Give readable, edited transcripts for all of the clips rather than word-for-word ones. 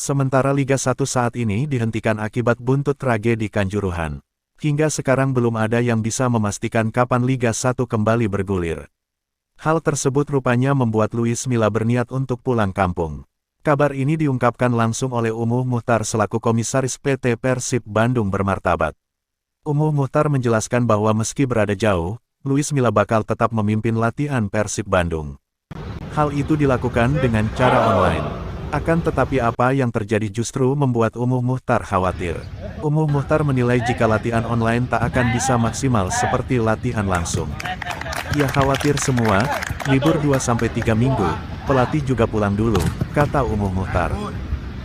Sementara Liga 1 saat ini dihentikan akibat buntut tragedi Kanjuruhan. Hingga sekarang belum ada yang bisa memastikan kapan Liga 1 kembali bergulir. Hal tersebut rupanya membuat Luis Milla berniat untuk pulang kampung. Kabar ini diungkapkan langsung oleh Umuh Muchtar selaku Komisaris PT Persib Bandung Bermartabat. Umuh Muchtar menjelaskan bahwa meski berada jauh, Luis Milla bakal tetap memimpin latihan Persib Bandung. Hal itu dilakukan dengan cara online. Akan tetapi apa yang terjadi justru membuat Umuh Muchtar khawatir. Umuh Muchtar menilai jika latihan online tak akan bisa maksimal seperti latihan langsung. Ia khawatir semua, libur 2-3 minggu, pelatih juga pulang dulu, kata Umuh Muchtar.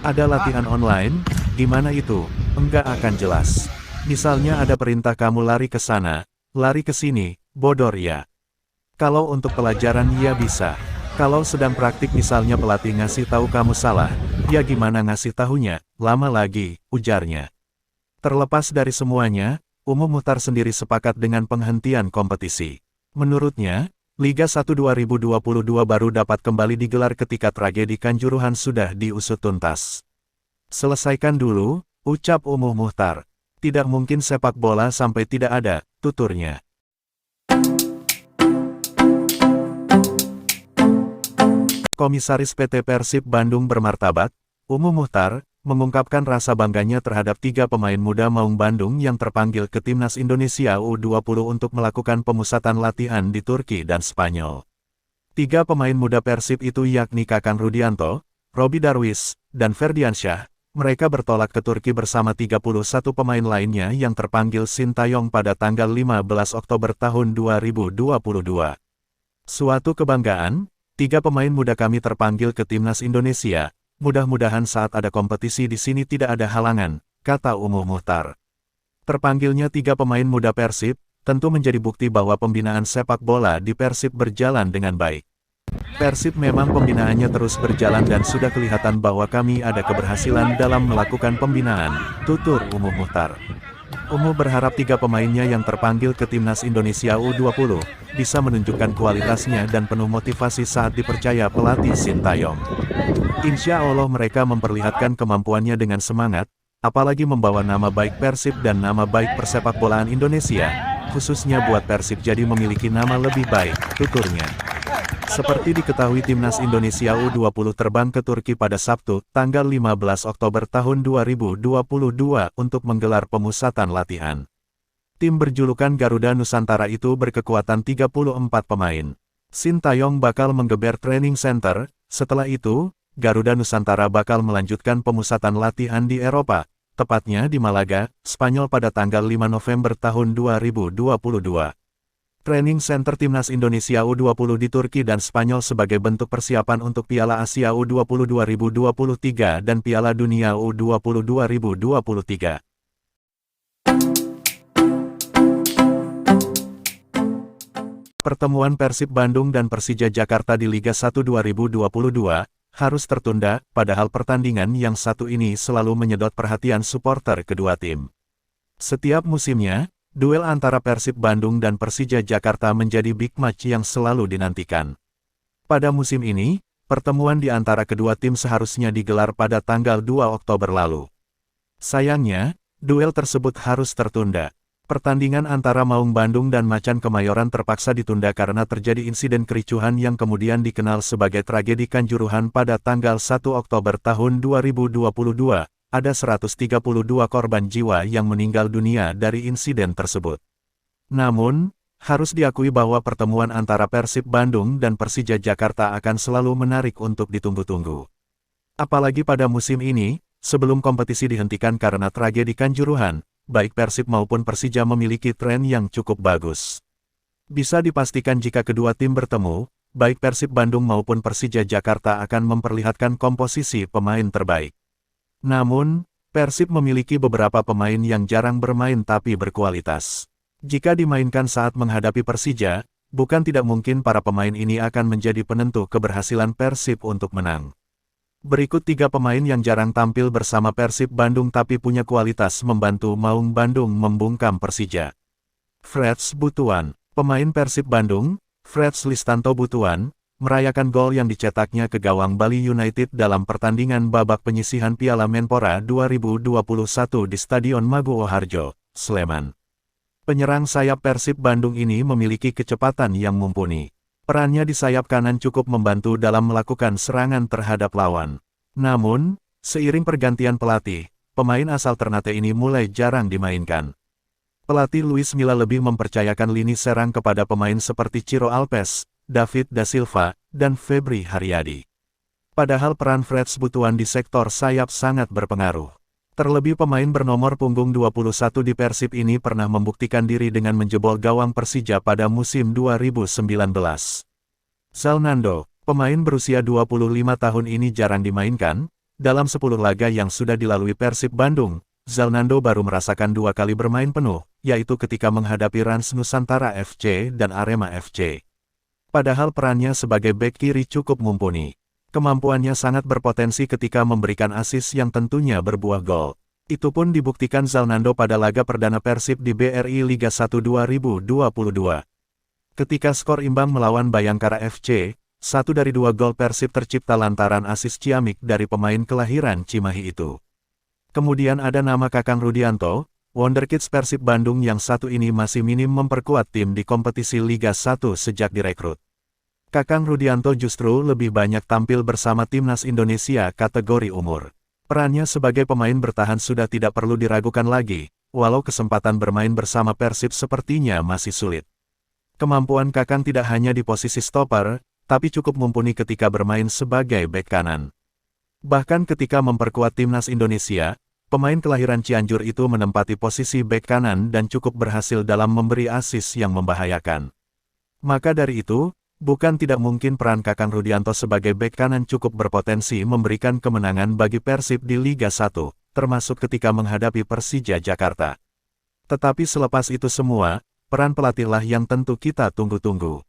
Ada latihan online, gimana itu? Enggak akan jelas. Misalnya ada perintah kamu lari ke sana, lari ke sini, bodor ya. Kalau untuk pelajaran ya bisa. Kalau sedang praktik misalnya pelatih ngasih tahu kamu salah, ya gimana ngasih tahunya, lama lagi, ujarnya. Terlepas dari semuanya, Umuh Muchtar sendiri sepakat dengan penghentian kompetisi. Menurutnya, Liga 1 2022 baru dapat kembali digelar ketika tragedi Kanjuruhan sudah diusut tuntas. Selesaikan dulu, ucap Umuh Muchtar. Tidak mungkin sepak bola sampai tidak ada, tuturnya. Komisaris PT Persib Bandung Bermartabat, Umuh Muchtar, mengungkapkan rasa bangganya terhadap 3 pemain muda Maung Bandung yang terpanggil ke Timnas Indonesia U20 untuk melakukan pemusatan latihan di Turki dan Spanyol. 3 pemain muda Persib itu yakni Kakan Rudianto, Robby Darwish, dan Ferdiansyah. Mereka bertolak ke Turki bersama 31 pemain lainnya yang terpanggil Sintayong pada tanggal 15 Oktober tahun 2022. Suatu kebanggaan. 3 pemain muda kami terpanggil ke Timnas Indonesia, mudah-mudahan saat ada kompetisi di sini tidak ada halangan, kata Umuh Muchtar. Terpanggilnya 3 pemain muda Persib, tentu menjadi bukti bahwa pembinaan sepak bola di Persib berjalan dengan baik. Persib memang pembinaannya terus berjalan dan sudah kelihatan bahwa kami ada keberhasilan dalam melakukan pembinaan, tutur Umuh Muchtar. Umuh berharap 3 pemainnya yang terpanggil ke Timnas Indonesia U20, bisa menunjukkan kualitasnya dan penuh motivasi saat dipercaya pelatih Sintayong. Insya Allah mereka memperlihatkan kemampuannya dengan semangat, apalagi membawa nama baik Persib dan nama baik persepak bolaan Indonesia, khususnya buat Persib jadi memiliki nama lebih baik, tuturnya. Seperti diketahui Timnas Indonesia U20 terbang ke Turki pada Sabtu, tanggal 15 Oktober tahun 2022 untuk menggelar pemusatan latihan. Tim berjulukan Garuda Nusantara itu berkekuatan 34 pemain. Sintayong bakal menggeber training center, setelah itu, Garuda Nusantara bakal melanjutkan pemusatan latihan di Eropa, tepatnya di Malaga, Spanyol pada tanggal 5 November tahun 2022. Training Center Timnas Indonesia U20 di Turki dan Spanyol sebagai bentuk persiapan untuk Piala Asia U20 2023 dan Piala Dunia U20 2023. Pertemuan Persib Bandung dan Persija Jakarta di Liga 1 2022 harus tertunda, padahal pertandingan yang satu ini selalu menyedot perhatian supporter kedua tim. Setiap musimnya, duel antara Persib Bandung dan Persija Jakarta menjadi big match yang selalu dinantikan. Pada musim ini, pertemuan di antara kedua tim seharusnya digelar pada tanggal 2 Oktober lalu. Sayangnya, duel tersebut harus tertunda. Pertandingan antara Maung Bandung dan Macan Kemayoran terpaksa ditunda karena terjadi insiden kericuhan yang kemudian dikenal sebagai tragedi Kanjuruhan pada tanggal 1 Oktober tahun 2022. Ada 132 korban jiwa yang meninggal dunia dari insiden tersebut. Namun, harus diakui bahwa pertemuan antara Persib Bandung dan Persija Jakarta akan selalu menarik untuk ditunggu-tunggu. Apalagi pada musim ini, sebelum kompetisi dihentikan karena tragedi Kanjuruhan, baik Persib maupun Persija memiliki tren yang cukup bagus. Bisa dipastikan jika kedua tim bertemu, baik Persib Bandung maupun Persija Jakarta akan memperlihatkan komposisi pemain terbaik. Namun, Persib memiliki beberapa pemain yang jarang bermain tapi berkualitas. Jika dimainkan saat menghadapi Persija, bukan tidak mungkin para pemain ini akan menjadi penentu keberhasilan Persib untuk menang. Berikut 3 pemain yang jarang tampil bersama Persib Bandung tapi punya kualitas membantu Maung Bandung membungkam Persija. Freds Butuan, pemain Persib Bandung, Freds Listanto Butuan, merayakan gol yang dicetaknya ke gawang Bali United dalam pertandingan babak penyisihan Piala Menpora 2021 di Stadion Maguwo Harjo, Sleman. Penyerang sayap Persib Bandung ini memiliki kecepatan yang mumpuni. Perannya di sayap kanan cukup membantu dalam melakukan serangan terhadap lawan. Namun, seiring pergantian pelatih, pemain asal Ternate ini mulai jarang dimainkan. Pelatih Luis Milla lebih mempercayakan lini serang kepada pemain seperti Ciro Alves, David da Silva, dan Febri Haryadi. Padahal peran Freds Butuan di sektor sayap sangat berpengaruh. Terlebih pemain bernomor punggung 21 di Persib ini pernah membuktikan diri dengan menjebol gawang Persija pada musim 2019. Zalnando, pemain berusia 25 tahun ini jarang dimainkan. Dalam 10 laga yang sudah dilalui Persib Bandung, Zalnando baru merasakan 2 kali bermain penuh, yaitu ketika menghadapi Rans Nusantara FC dan Arema FC. Padahal perannya sebagai bek kiri cukup mumpuni. Kemampuannya sangat berpotensi ketika memberikan assist yang tentunya berbuah gol. Itu pun dibuktikan Zalnando pada laga perdana Persib di BRI Liga 1 2022. Ketika skor imbang melawan Bayangkara FC, 1 dari 2 gol Persib tercipta lantaran assist ciamik dari pemain kelahiran Cimahi itu. Kemudian ada nama Kakang Rudianto, wonderkids Persib Bandung yang satu ini masih minim memperkuat tim di kompetisi Liga 1 sejak direkrut. Kakang Rudianto justru lebih banyak tampil bersama timnas Indonesia kategori umur. Perannya sebagai pemain bertahan sudah tidak perlu diragukan lagi, walau kesempatan bermain bersama Persib sepertinya masih sulit. Kemampuan Kakang tidak hanya di posisi stopper, tapi cukup mumpuni ketika bermain sebagai bek kanan. Bahkan ketika memperkuat timnas Indonesia, pemain kelahiran Cianjur itu menempati posisi bek kanan dan cukup berhasil dalam memberi assist yang membahayakan. Maka dari itu, bukan tidak mungkin peran Kakang Rudianto sebagai bek kanan cukup berpotensi memberikan kemenangan bagi Persib di Liga 1, termasuk ketika menghadapi Persija Jakarta. Tetapi selepas itu semua, peran pelatihlah yang tentu kita tunggu-tunggu.